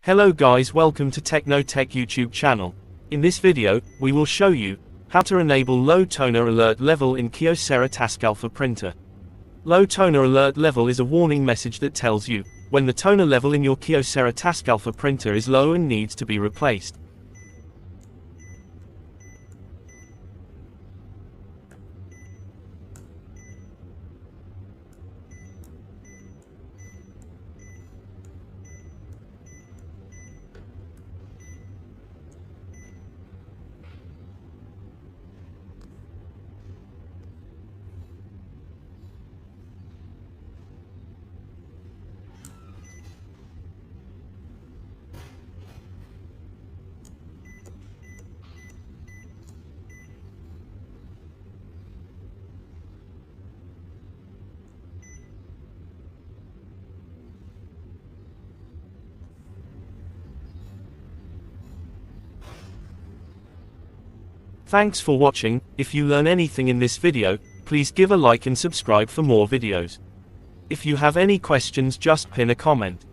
Hello guys, welcome to Techno Tech YouTube channel. In this video, we will show you how to enable low toner alert level in Kyocera Taskalfa Printer. Low toner alert level is a warning message that tells you when the toner level in your Kyocera Taskalfa printer is low and needs to be replaced. Thanks for watching. If you learn anything in this video, please give a like and subscribe for more videos. If you have any questions, just pin a comment.